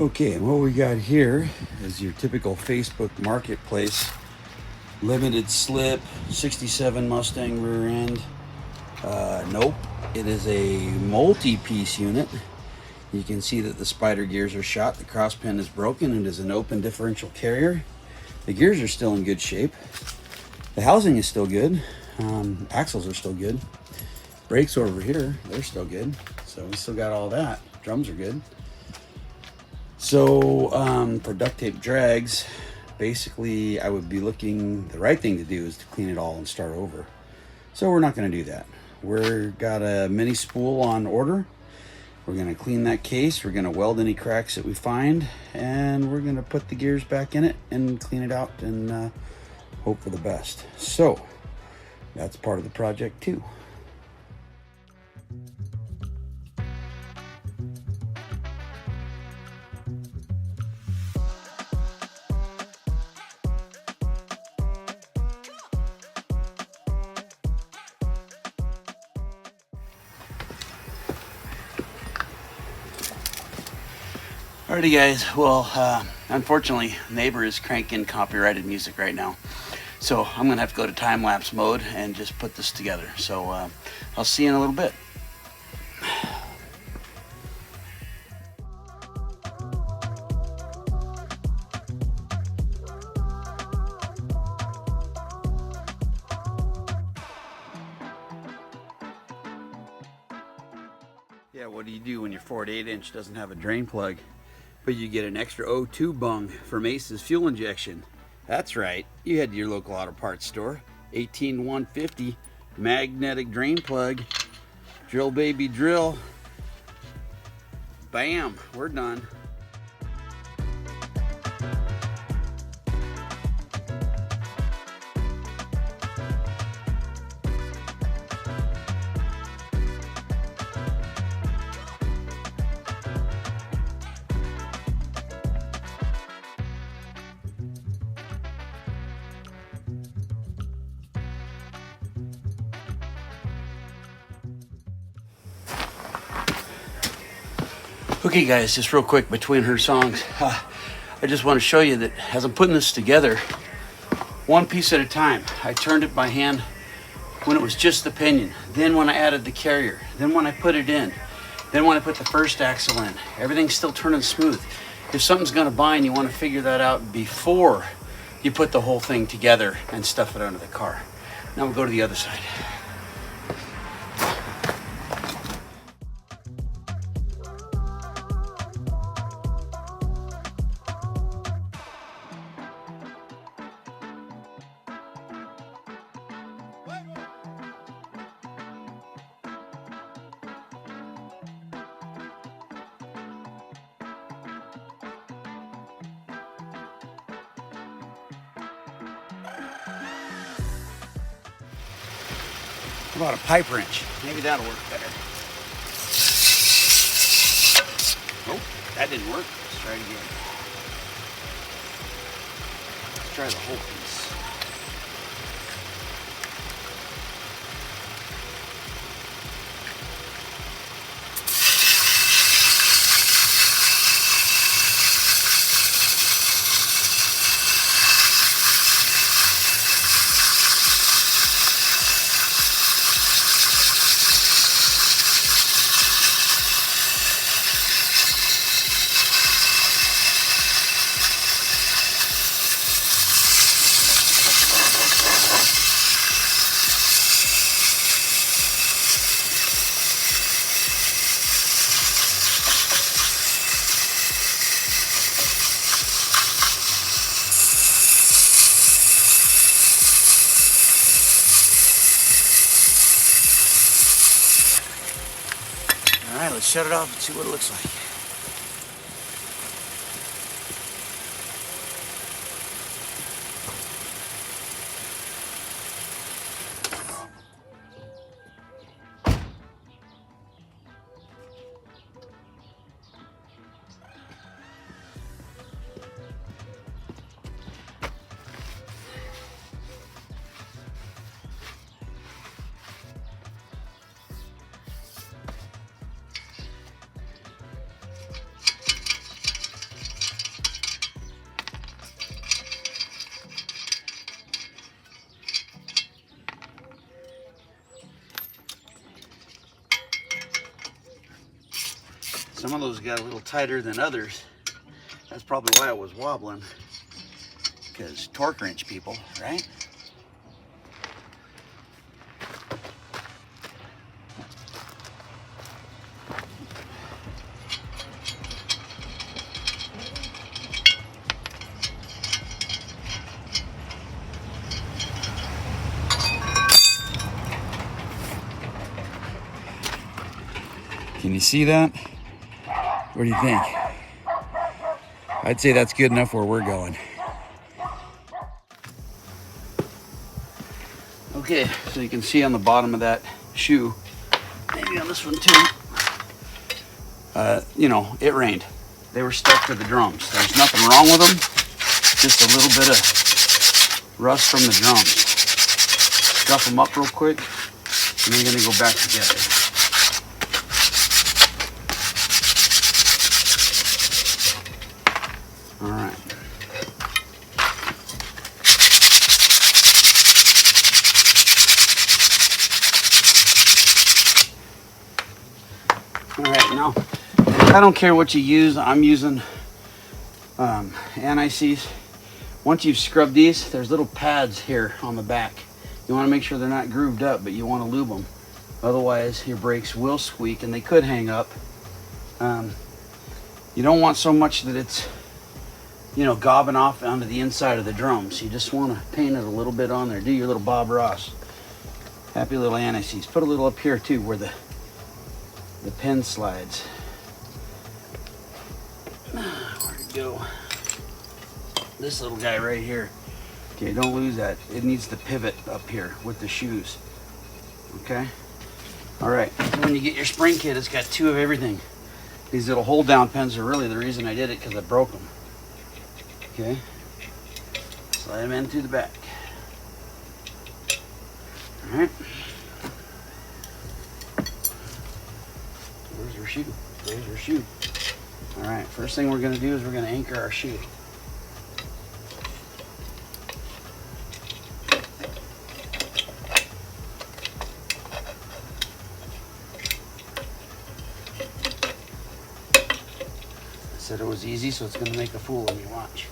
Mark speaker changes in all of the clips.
Speaker 1: Okay, and what we got here is your typical Facebook marketplace. Limited slip, 67 Mustang rear end. Nope, it is a multi-piece unit. You can see that the spider gears are shot, the cross pin is broken, and is an open differential carrier. The gears are still in good shape. The housing is still good. Axles are still good. Brakes over here, they're still good. So we still got all that. Drums are good. So for Duct Tape Drags, basically I would be looking, the right thing to do is to clean it all and start over. So we're not going to do that. We've got a mini spool on order. We're going to clean that case. We're going to weld any cracks that we find, and we're going to put the gears back in it and clean it out and hope for the best. So that's part of the project too. Alrighty guys, well unfortunately neighbor is cranking copyrighted music right now, so I'm gonna have to go to time-lapse mode and just put this together. So I'll see you in a little bit. Yeah, what do you do when your 4-8" doesn't have a drain plug? But you get an extra O2 bung from Ace's fuel injection. That's right, you head to your local auto parts store. 18150 magnetic drain plug. Drill baby drill. Bam, we're done. Okay guys, just real quick between her songs, I just want to show you that as I'm putting this together, one piece at a time. I turned it by hand when it was just the pinion, then when I added the carrier, then when I put it in, then when I put the first axle in. Everything's still turning smooth. If something's going to bind, you want to figure that out before you put the whole thing together and stuff it under the car. Now we'll go to the other side. How about a pipe wrench? Maybe that'll work better. Nope, that didn't work. Let's try it again. Let's try the whole piece. All right, let's shut it off and see what it looks like. Some of those got a little tighter than others. That's probably why it was wobbling. Because torque wrench people, right? Can you see that? What do you think? I'd say that's good enough where we're going. Okay, so you can see on the bottom of that shoe, maybe on this one too, you know, it rained. They were stuck to the drums. There's nothing wrong with them, just a little bit of rust from the drums. Scuff them up real quick, and they're gonna go back together. All right. All right, now, I don't care what you use. I'm using anti-seize. Once you've scrubbed these, there's little pads here on the back. You want to make sure they're not grooved up, but you want to lube them. Otherwise, your brakes will squeak, and they could hang up. You don't want so much that it's, you know, gobbing off onto the inside of the drums. You just want to paint it a little bit on there. Do your little Bob Ross. Happy little anti-seize. Put a little up here too, where the pin slides. Where'd it go? This little guy right here. Okay, don't lose that. It needs to pivot up here with the shoes. Okay? Alright, when you get your spring kit, it's got two of everything. These little hold down pins are really the reason I did it, because I broke them. Okay? Slide them in through the back. Alright. There's your shoe. There's your shoe. Alright, first thing we're going to do is we're going to anchor our shoe. I said it was easy, so it's going to make a fool of me. Watch.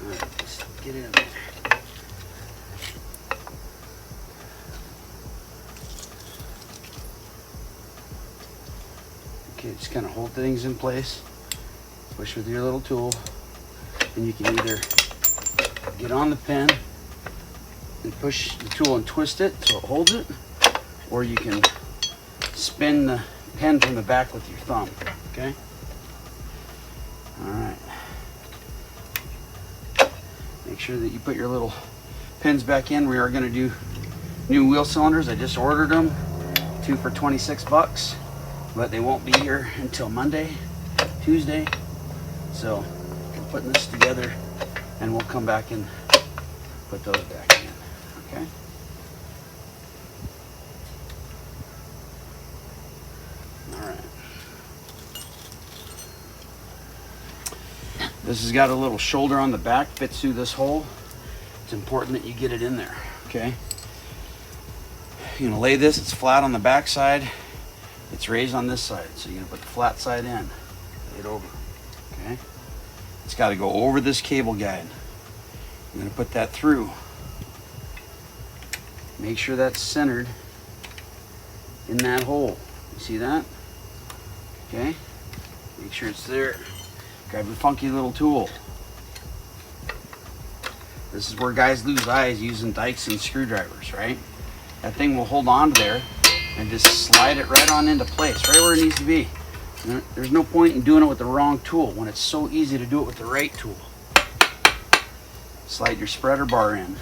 Speaker 1: Alright, let's get in there. Okay, just kind of hold things in place. Push with your little tool, and you can either get on the pin and push the tool and twist it so it holds it, or you can spin the pin from the back with your thumb. Okay? Alright. Make sure that you put your little pins back in. We are going to do new wheel cylinders. I just ordered them, 2 for 26 bucks, but they won't be here until Monday, Tuesday. So we're putting this together, and we'll come back and put those back in. Okay? Alright. This has got a little shoulder on the back, fits through this hole. It's important that you get it in there. Okay? You're gonna lay this, it's flat on the back side, it's raised on this side. So you're gonna put the flat side in, lay it over. Okay? It's got to go over this cable guide. I'm going to put that through. Make sure that's centered in that hole. You see that? Okay? Make sure it's there. Grab your funky little tool. This is where guys lose eyes using dikes and screwdrivers, right? That thing will hold on to there and just slide it right on into place, right where it needs to be. There's no point in doing it with the wrong tool when it's so easy to do it with the right tool. Slide your spreader bar in.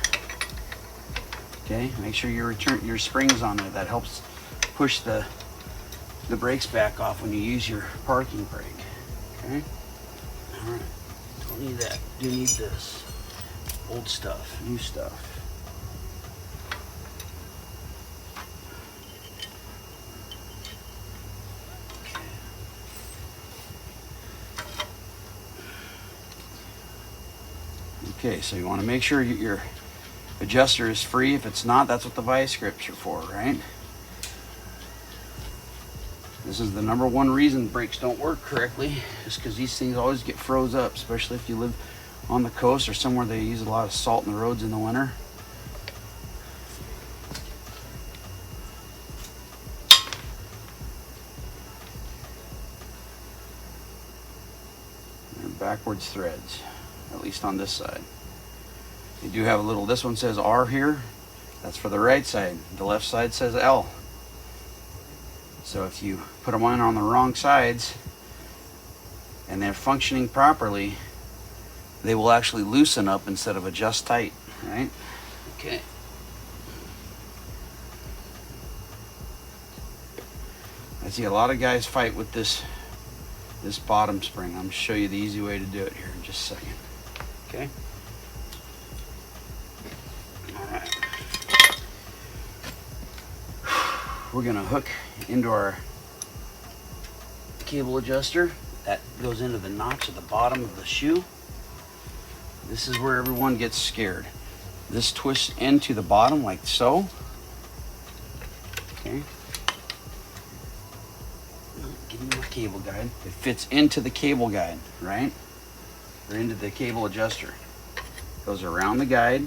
Speaker 1: Okay, make sure you return your springs on there. That helps push the brakes back off when you use your parking brake. Okay, all right. Don't need that. Do need this. Old stuff, new stuff. Okay, so you want to make sure your adjuster is free. If it's not, that's what the vice grips are for, right? This is the #1 reason brakes don't work correctly, is because these things always get froze up, especially if you live on the coast or somewhere they use a lot of salt in the roads in the winter. And backwards threads, at least on this side. You do have a little, this one says R here, that's for the right side. The left side says L. So if you put them on the wrong sides and they're functioning properly, they will actually loosen up instead of adjust tight, right? Okay. I see a lot of guys fight with this bottom spring. I'm going to show you the easy way to do it here in just a second. Okay. All right. We're going to hook into our cable adjuster. That goes into the notch at the bottom of the shoe. This is where everyone gets scared. This twists into the bottom like so. Okay. Give me my cable guide. It fits into the cable guide, right? Or into the cable adjuster. Goes around the guide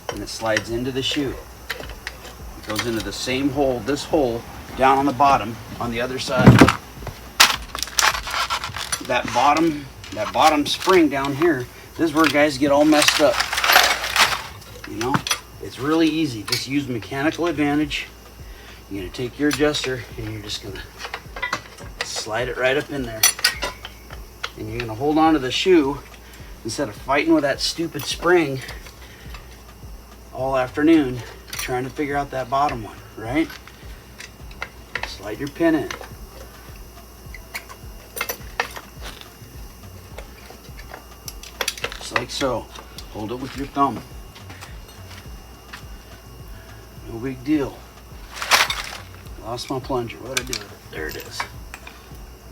Speaker 1: and it slides into the shoe. It goes into the same hole, this hole down on the bottom on the other side. That bottom spring down here, this is where guys get all messed up. You know, it's really easy. Just use mechanical advantage. You're gonna take your adjuster and you're just gonna slide it right up in there. And you're gonna hold on to the shoe instead of fighting with that stupid spring all afternoon trying to figure out that bottom one, right? Slide your pin in. Just like so. Hold it with your thumb. No big deal. Lost my plunger. What'd I do with it? There it is.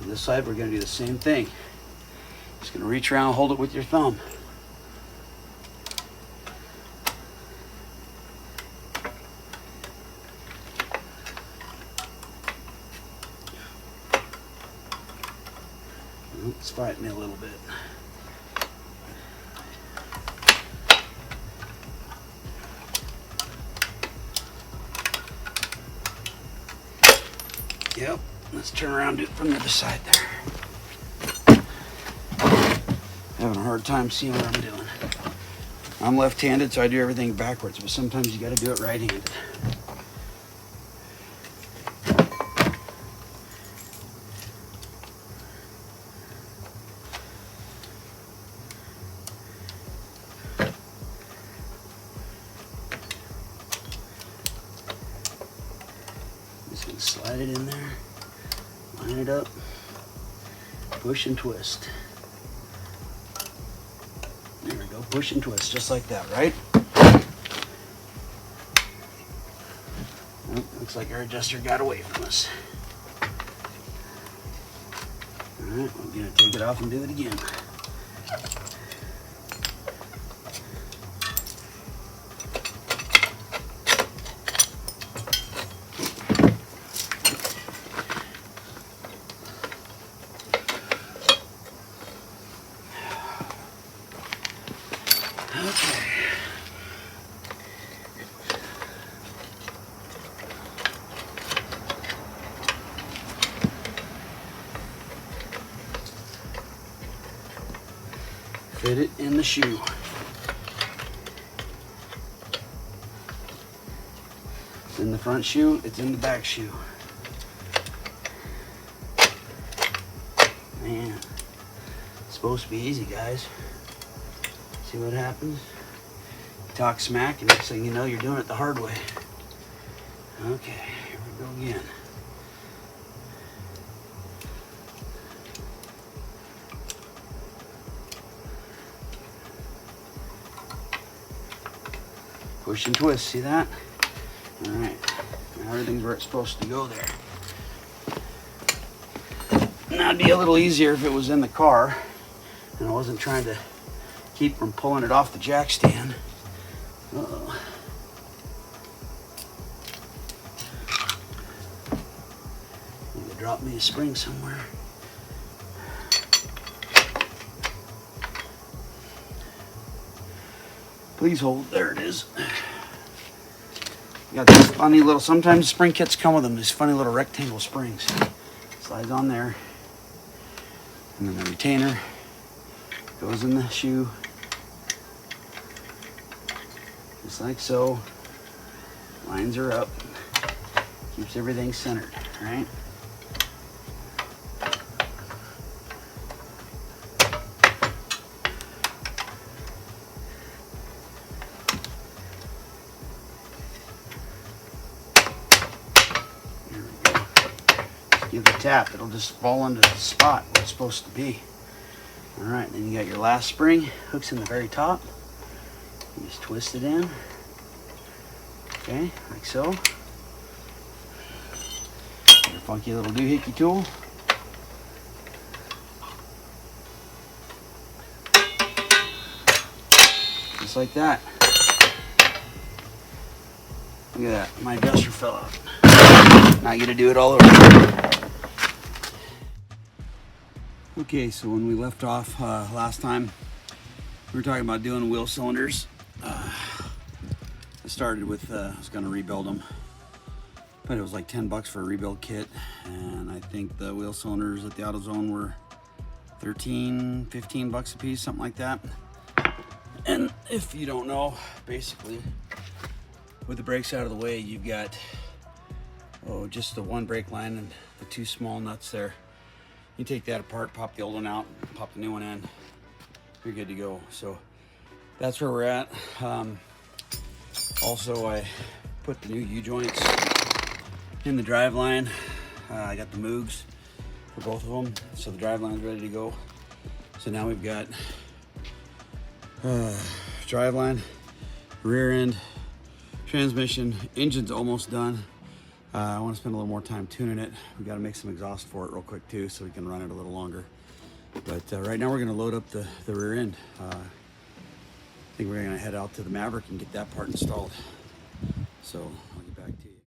Speaker 1: On this side, we're going to do the same thing. Just going to reach around and hold it with your thumb. It's fighting me a little bit. Yep, let's turn around and do it from the other side there. Having a hard time seeing what I'm doing. I'm left-handed, so I do everything backwards, but sometimes you got to do it right-handed. Just gonna slide it in there, line it up, push and twist. There we go, push and twist, just like that, right? Oh, looks like our adjuster got away from us. All right, we're gonna take it off and do it again. Fit it in the shoe. It's in the front shoe, it's in the back shoe. Man, it's supposed to be easy, guys. See what happens? You talk smack and next thing you know, you're doing it the hard way. Okay, here we go again. Push and twist, see that? All right, now everything's where it's supposed to go there. Now it'd be a little easier if it was in the car and I wasn't trying to keep from pulling it off the jack stand. Uh-oh. dropped me a spring somewhere. Please hold. There it is. You got these funny little, sometimes spring kits come with them, these funny little rectangle springs. Slides on there. And then the retainer goes in the shoe. Just like so. Lines are up. Keeps everything centered, right? There we go. Just give it a tap. It'll just fall into the spot where it's supposed to be. All right, then you got your last spring. Hooks in the very top. You just twist it in. Okay, like so. Your funky little doohickey tool. Just like that. Look at that, my adjuster fell out. Now I gotta do it all over. Okay, so when we left off last time, we were talking about doing wheel cylinders. I started with, I was gonna rebuild them, but it was like 10 bucks for a rebuild kit. And I think the wheel cylinders at the AutoZone were 13, 15 bucks a piece, something like that. And if you don't know, basically, with the brakes out of the way, you've got, just the one brake line and the two small nuts there. You take that apart, pop the old one out, pop the new one in, you're good to go. So that's where we're at. Also, I put the new U-joints in the Driveline. I got the Moogs for both of them, so the Driveline's ready to go. So now we've got Driveline, rear end, transmission, engine's almost done. I want to spend a little more time tuning it. We got to make some exhaust for it real quick too, so we can run it a little longer. But right now we're going to load up the rear end. I think we're going to head out to the Maverick and get that part installed. So I'll get back to you.